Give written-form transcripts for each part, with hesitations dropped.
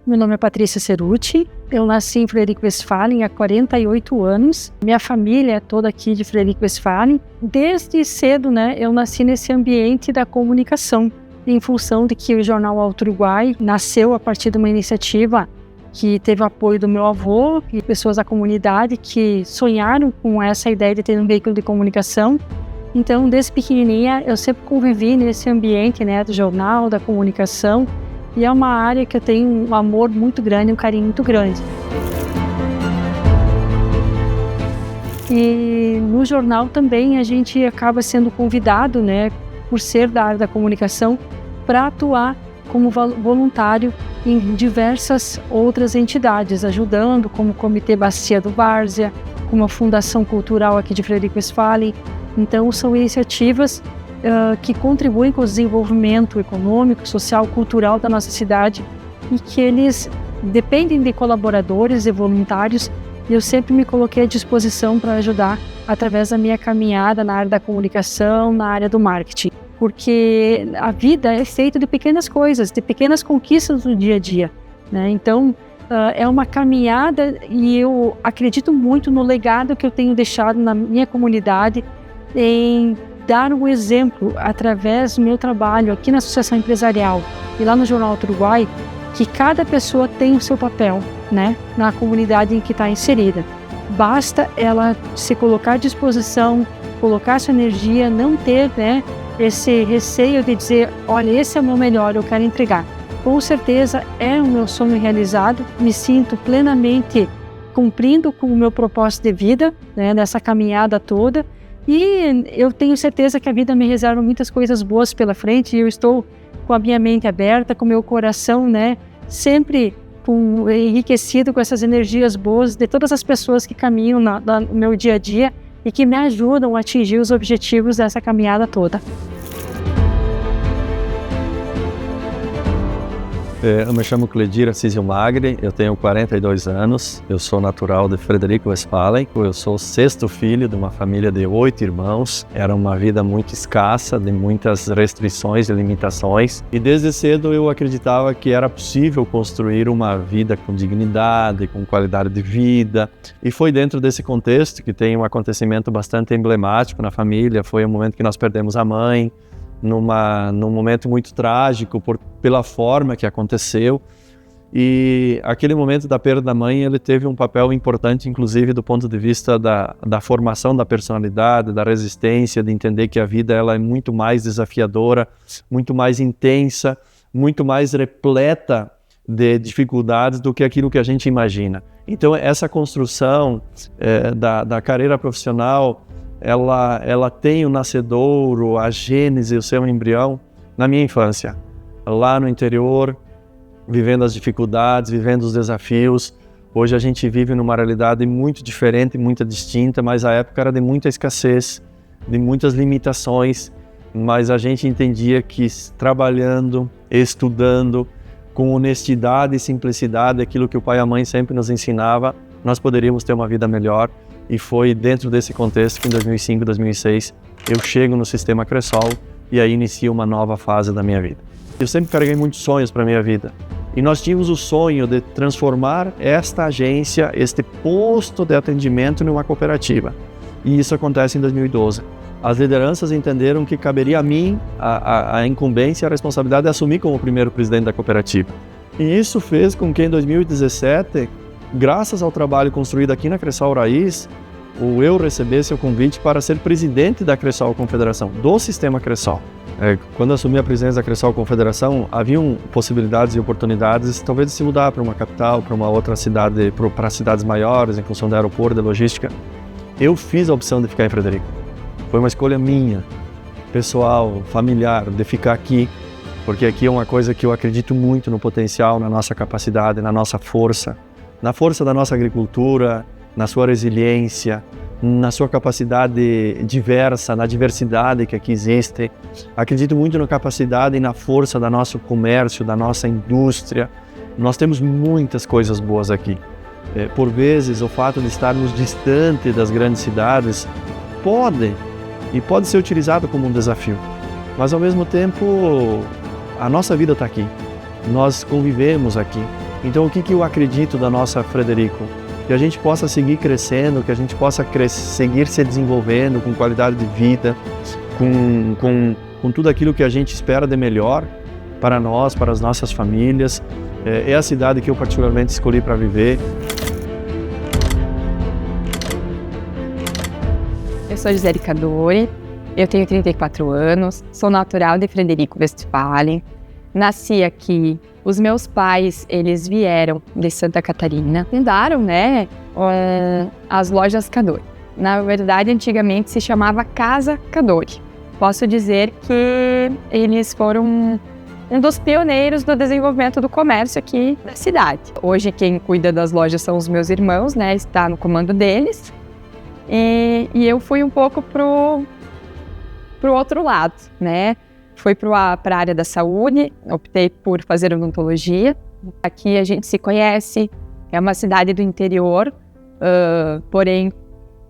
Meu nome é Patrícia Cerutti, eu nasci em Frederico Westphalen há 48 anos. Minha família é toda aqui de Frederico Westphalen. Desde cedo, eu nasci nesse ambiente da comunicação, em função de que o jornal Alto Uruguai nasceu a partir de uma iniciativa que teve o apoio do meu avô e pessoas da comunidade que sonharam com essa ideia de ter um veículo de comunicação. Então, desde pequenininha, eu sempre convivi nesse ambiente, do jornal, da comunicação. E é uma área que eu tenho um amor muito grande, um carinho muito grande. E no jornal também a gente acaba sendo convidado, por ser da área da comunicação, para atuar como voluntário em diversas outras entidades, ajudando como o Comitê Bacia do Várzea, como a Fundação Cultural aqui de Frederico Westphalen. Então são iniciativas que contribuem com o desenvolvimento econômico, social, cultural da nossa cidade e que eles dependem de colaboradores e voluntários, e eu sempre me coloquei à disposição para ajudar através da minha caminhada na área da comunicação, na área do marketing, porque a vida é feita de pequenas coisas, de pequenas conquistas do dia a dia, Então é uma caminhada e eu acredito muito no legado que eu tenho deixado na minha comunidade em dar um exemplo através do meu trabalho aqui na Associação Empresarial e lá no Jornal Alto Uruguai, que cada pessoa tem o seu papel, na comunidade em que está inserida. Basta ela se colocar à disposição, colocar sua energia, não ter, esse receio de dizer, olha, esse é o meu melhor, eu quero entregar. Com certeza é o meu sonho realizado, me sinto plenamente cumprindo com o meu propósito de vida, nessa caminhada toda. E eu tenho certeza que a vida me reserva muitas coisas boas pela frente e eu estou com a minha mente aberta, com o meu coração, sempre enriquecido com essas energias boas de todas as pessoas que caminham no meu dia a dia e que me ajudam a atingir os objetivos dessa caminhada toda. Eu me chamo Cledir Assísio Magri, eu tenho 42 anos, eu sou natural de Frederico Westphalen, eu sou o sexto filho de uma família de 8 irmãos, era uma vida muito escassa, de muitas restrições e limitações, e desde cedo eu acreditava que era possível construir uma vida com dignidade, com qualidade de vida, e foi dentro desse contexto que tem um acontecimento bastante emblemático na família, foi o momento que nós perdemos a mãe, num momento muito trágico pela forma que aconteceu, e aquele momento da perda da mãe ele teve um papel importante, inclusive do ponto de vista da formação da personalidade, da resistência, de entender que a vida ela é muito mais desafiadora, muito mais intensa, muito mais repleta de dificuldades do que aquilo que a gente imagina. Então essa construção da carreira profissional ela tem o nascedouro, a gênese, o seu embrião na minha infância, lá no interior, vivendo as dificuldades, vivendo os desafios. Hoje a gente vive numa realidade muito diferente, muito distinta, mas a época era de muita escassez, de muitas limitações, mas a gente entendia que trabalhando, estudando, com honestidade e simplicidade, aquilo que o pai e a mãe sempre nos ensinava, nós poderíamos ter uma vida melhor. E foi dentro desse contexto que em 2005, 2006, eu chego no Sistema Cressol e aí inicio uma nova fase da minha vida. Eu sempre carreguei muitos sonhos para a minha vida. E nós tínhamos o sonho de transformar esta agência, este posto de atendimento numa cooperativa. E isso acontece em 2012. As lideranças entenderam que caberia a mim a incumbência, a responsabilidade de assumir como primeiro presidente da cooperativa. E isso fez com que em 2017, graças ao trabalho construído aqui na Cressol Raiz, eu recebesse o convite para ser presidente da Cressol Confederação, do Sistema Cressol. Quando assumi a presidência da Cressol Confederação, haviam possibilidades e oportunidades talvez de se mudar para uma capital, para uma outra cidade, para cidades maiores, em função do aeroporto, da logística. Eu fiz a opção de ficar em Frederico. Foi uma escolha minha, pessoal, familiar, de ficar aqui, porque aqui é uma coisa que eu acredito muito no potencial, na nossa capacidade, na nossa força, na força da nossa agricultura, na sua resiliência, na sua capacidade diversa, na diversidade que aqui existe. Acredito muito na capacidade e na força do nosso comércio, da nossa indústria. Nós temos muitas coisas boas aqui. Por vezes, o fato de estarmos distante das grandes cidades pode ser utilizado como um desafio. Mas, ao mesmo tempo, a nossa vida está aqui. Nós convivemos aqui. Então, o que eu acredito da nossa Frederico? Que a gente possa seguir crescendo, que a gente possa seguir se desenvolvendo com qualidade de vida, com tudo aquilo que a gente espera de melhor para nós, para as nossas famílias. É a cidade que eu particularmente escolhi para viver. Eu sou Gisele Cadore, eu tenho 34 anos, sou natural de Frederico Westphalen, nasci aqui. Os meus pais, eles vieram de Santa Catarina, fundaram, né, as lojas Cadore. Na verdade, antigamente se chamava Casa Cadore. Posso dizer que eles foram um dos pioneiros do desenvolvimento do comércio aqui da cidade. Hoje quem cuida das lojas são os meus irmãos, né, está no comando deles. E eu fui um pouco pro outro lado, né? Fui para a área da saúde, optei por fazer odontologia. Aqui a gente se conhece, é uma cidade do interior, porém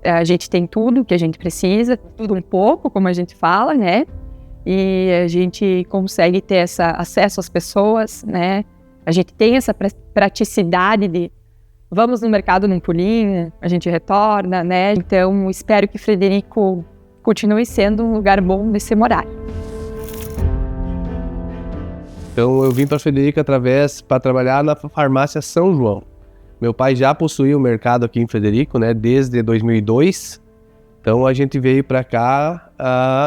a gente tem tudo que a gente precisa, tudo um pouco, como a gente fala, né? E a gente consegue ter acesso às pessoas, né? A gente tem essa praticidade de vamos no mercado num pulinho, a gente retorna, né? Então espero que Frederico continue sendo um lugar bom de se morar. Então eu vim para Frederico para trabalhar na farmácia São João. Meu pai já possuía o mercado aqui em Frederico, né, desde 2002. Então a gente veio para cá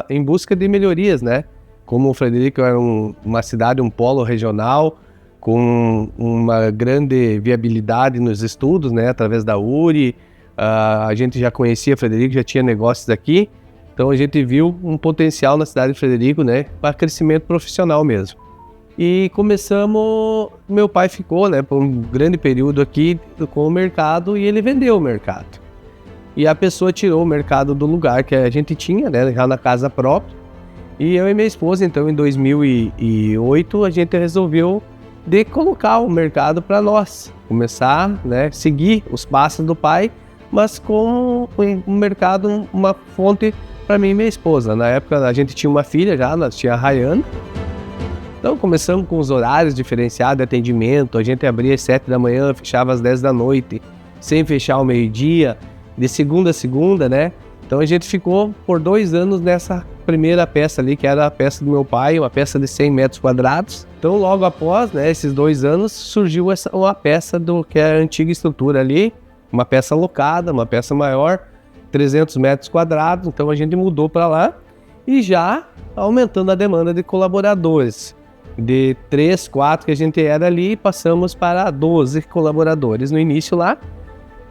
em busca de melhorias, né? Como o Frederico era uma cidade, um polo regional, com uma grande viabilidade nos estudos, né, através da URI. A gente já conhecia Frederico, já tinha negócios aqui. Então a gente viu um potencial na cidade de Frederico, né, para crescimento profissional mesmo. E começamos, meu pai ficou, né, por um grande período aqui com o mercado e ele vendeu o mercado. E a pessoa tirou o mercado do lugar que a gente tinha, né, já na casa própria. E eu e minha esposa, então, em 2008, a gente resolveu de colocar o mercado para nós, começar, né, seguir os passos do pai, mas com o mercado uma fonte para mim e minha esposa. Na época a gente tinha uma filha já, nós tinha a Rayane. Então começamos com os horários diferenciados de atendimento, a gente abria às 7 da manhã, fechava às 10 da noite, sem fechar ao meio-dia, de segunda a segunda, né? Então a gente ficou por 2 anos nessa primeira peça ali, que era a peça do meu pai, uma peça de 100 metros quadrados. Então logo após, né, esses 2 anos, surgiu uma peça do que é a antiga estrutura ali, uma peça alocada, uma peça maior, 300 metros quadrados. Então a gente mudou para lá e já aumentando a demanda de colaboradores. De 3, 4 que a gente era ali, passamos para 12 colaboradores no início lá.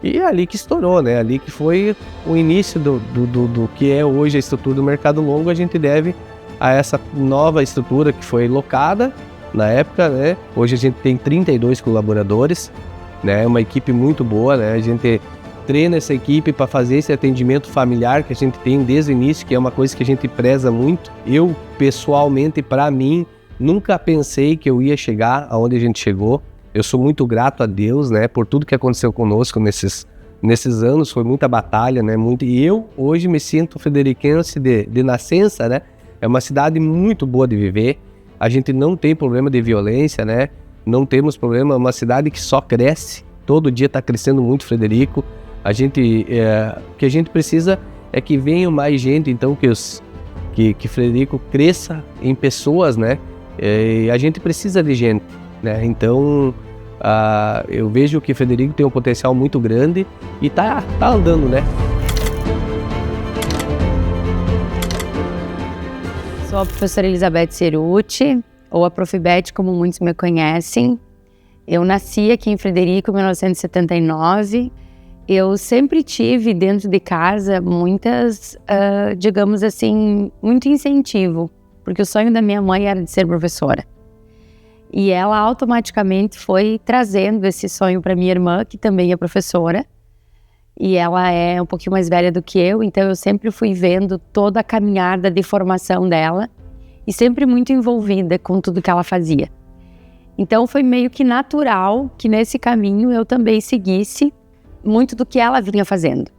E é ali que estourou, né? Ali que foi o início do que é hoje a estrutura do Mercado Longo. A gente deve a essa nova estrutura que foi locada na época, né? Hoje a gente tem 32 colaboradores, né? Uma equipe muito boa, né? A gente treina essa equipe para fazer esse atendimento familiar que a gente tem desde o início, que é uma coisa que a gente preza muito. Eu, pessoalmente, para mim, nunca pensei que eu ia chegar aonde a gente chegou. Eu sou muito grato a Deus, né, por tudo que aconteceu conosco nesses anos. Foi muita batalha, né, e eu hoje me sinto frederiquense de nascença, né. É uma cidade muito boa de viver. A gente não tem problema de violência, né, não temos problema. É uma cidade que só cresce. Todo dia está crescendo muito, Frederico. O que a gente precisa é que venha mais gente, então que Frederico cresça em pessoas, né. A gente precisa de gente, né? Então eu vejo que Frederico tem um potencial muito grande e tá andando, né? Sou a professora Elizabeth Ceruti, ou a Profibete, como muitos me conhecem. Eu nasci aqui em Frederico em 1979. Eu sempre tive dentro de casa muitas, digamos assim, muito incentivo. Porque o sonho da minha mãe era de ser professora. E ela automaticamente foi trazendo esse sonho para minha irmã, que também é professora. E ela é um pouquinho mais velha do que eu, então eu sempre fui vendo toda a caminhada de formação dela e sempre muito envolvida com tudo que ela fazia. Então foi meio que natural que nesse caminho eu também seguisse muito do que ela vinha fazendo.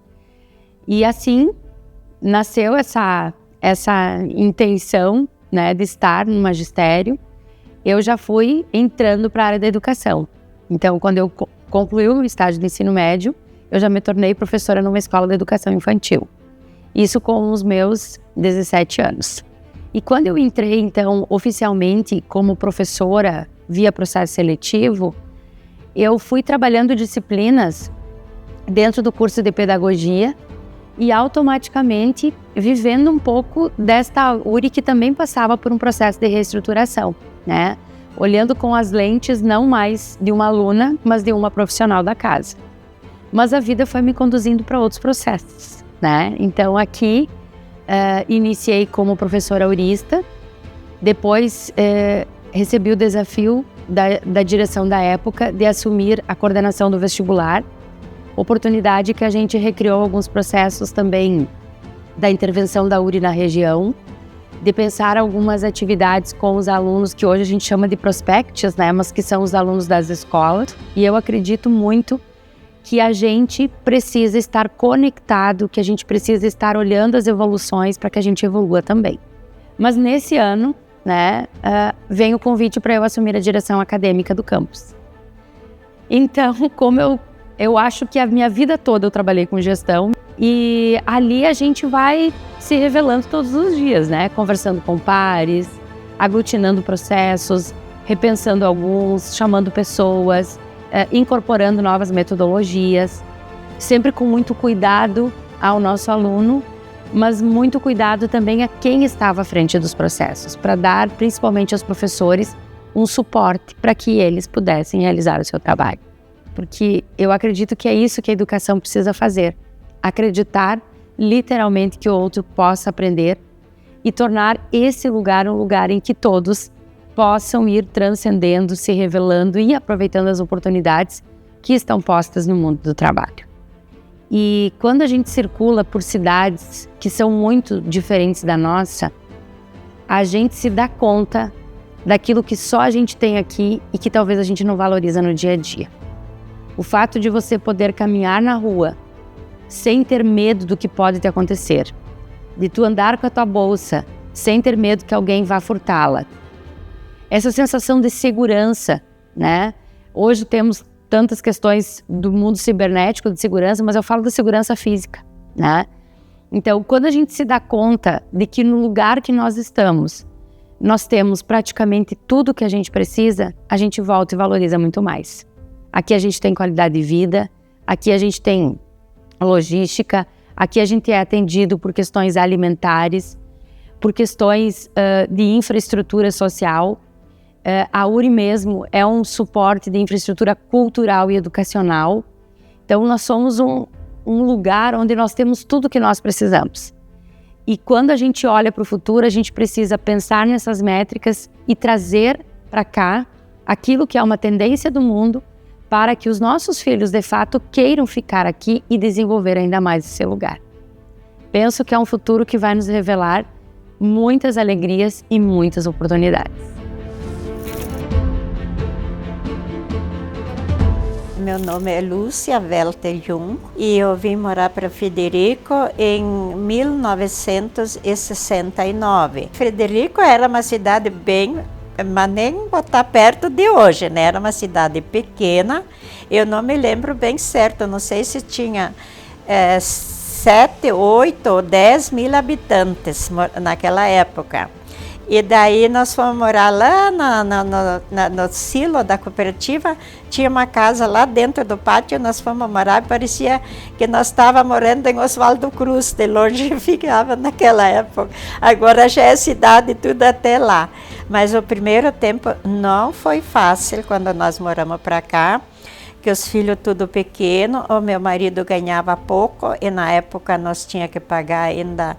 E assim nasceu essa intenção, né, de estar no magistério. Eu já fui entrando para a área da educação. Então, quando eu concluí o estágio de ensino médio, eu já me tornei professora numa escola de educação infantil. Isso com os meus 17 anos. E quando eu entrei, então, oficialmente como professora via processo seletivo, eu fui trabalhando disciplinas dentro do curso de pedagogia e automaticamente vivendo um pouco desta URI que também passava por um processo de reestruturação, né? Olhando com as lentes não mais de uma aluna, mas de uma profissional da casa. Mas a vida foi me conduzindo para outros processos, né? Então aqui iniciei como professora urista, depois recebi o desafio da direção da época de assumir a coordenação do vestibular, oportunidade que a gente recriou alguns processos também da intervenção da URI na região, de pensar algumas atividades com os alunos que hoje a gente chama de prospects, né, mas que são os alunos das escolas. E eu acredito muito que a gente precisa estar conectado, que a gente precisa estar olhando as evoluções para que a gente evolua também. Mas nesse ano, né, vem o convite para eu assumir a direção acadêmica do campus. Então, como eu acho que a minha vida toda eu trabalhei com gestão, e ali a gente vai se revelando todos os dias, né? Conversando com pares, aglutinando processos, repensando alguns, chamando pessoas, incorporando novas metodologias, sempre com muito cuidado ao nosso aluno, mas muito cuidado também a quem estava à frente dos processos, para dar, principalmente aos professores, um suporte para que eles pudessem realizar o seu trabalho. Porque eu acredito que é isso que a educação precisa fazer. Acreditar literalmente que o outro possa aprender e tornar esse lugar um lugar em que todos possam ir transcendendo, se revelando e aproveitando as oportunidades que estão postas no mundo do trabalho. E quando a gente circula por cidades que são muito diferentes da nossa, a gente se dá conta daquilo que só a gente tem aqui e que talvez a gente não valoriza no dia a dia. O fato de você poder caminhar na rua sem ter medo do que pode te acontecer, de tu andar com a tua bolsa sem ter medo que alguém vá furtá-la. Essa sensação de segurança, né? Hoje temos tantas questões do mundo cibernético de segurança, mas eu falo da segurança física, né? Então, quando a gente se dá conta de que no lugar que nós estamos, nós temos praticamente tudo que a gente precisa, a gente volta e valoriza muito mais. Aqui a gente tem qualidade de vida, aqui a gente tem logística, aqui a gente é atendido por questões alimentares, por questões de infraestrutura social. A URI mesmo é um suporte de infraestrutura cultural e educacional. Então nós somos um lugar onde nós temos tudo que nós precisamos. E quando a gente olha para o futuro, a gente precisa pensar nessas métricas e trazer para cá aquilo que é uma tendência do mundo, para que os nossos filhos, de fato, queiram ficar aqui e desenvolver ainda mais esse lugar. Penso que é um futuro que vai nos revelar muitas alegrias e muitas oportunidades. Meu nome é Lúcia Welter Jung e eu vim morar para Frederico em 1969. Frederico era uma cidade bem, mas nem botar perto de hoje, né? Era uma cidade pequena, eu não me lembro bem certo, não sei se tinha 7, 8 ou 10 mil habitantes naquela época. E daí nós fomos morar lá no silo da cooperativa, tinha uma casa lá dentro do pátio, nós fomos morar, parecia que nós estávamos morando em Oswaldo Cruz, de longe ficava naquela época. Agora já é cidade tudo até lá. Mas o primeiro tempo não foi fácil quando nós moramos para cá, que os filhos tudo pequeno, o meu marido ganhava pouco e na época nós tinha que pagar ainda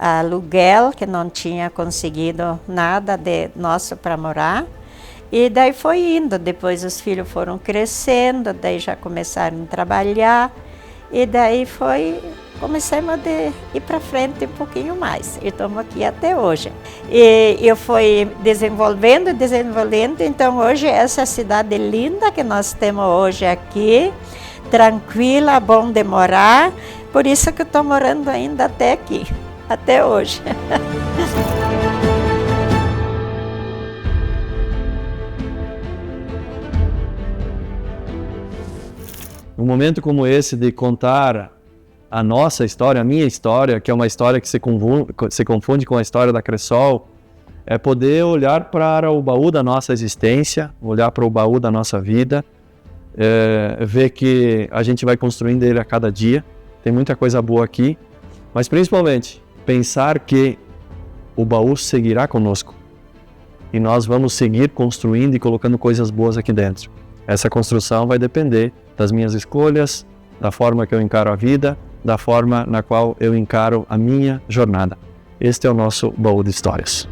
aluguel, que não tinha conseguido nada de nosso para morar. E daí foi indo, depois os filhos foram crescendo, daí já começaram a trabalhar, e daí começamos a ir para frente um pouquinho mais, e estamos aqui até hoje. E eu fui desenvolvendo, então hoje essa cidade linda que nós temos hoje aqui, tranquila, bom de morar, por isso que eu estou morando ainda até aqui. Até hoje. Um momento como esse de contar a nossa história, a minha história, que é uma história que se confunde com a história da Cressol, é poder olhar para o baú da nossa existência, olhar para o baú da nossa vida, ver que a gente vai construindo ele a cada dia, tem muita coisa boa aqui, mas principalmente pensar que o baú seguirá conosco e nós vamos seguir construindo e colocando coisas boas aqui dentro. Essa construção vai depender das minhas escolhas, da forma que eu encaro a vida, da forma na qual eu encaro a minha jornada. Este é o nosso baú de histórias.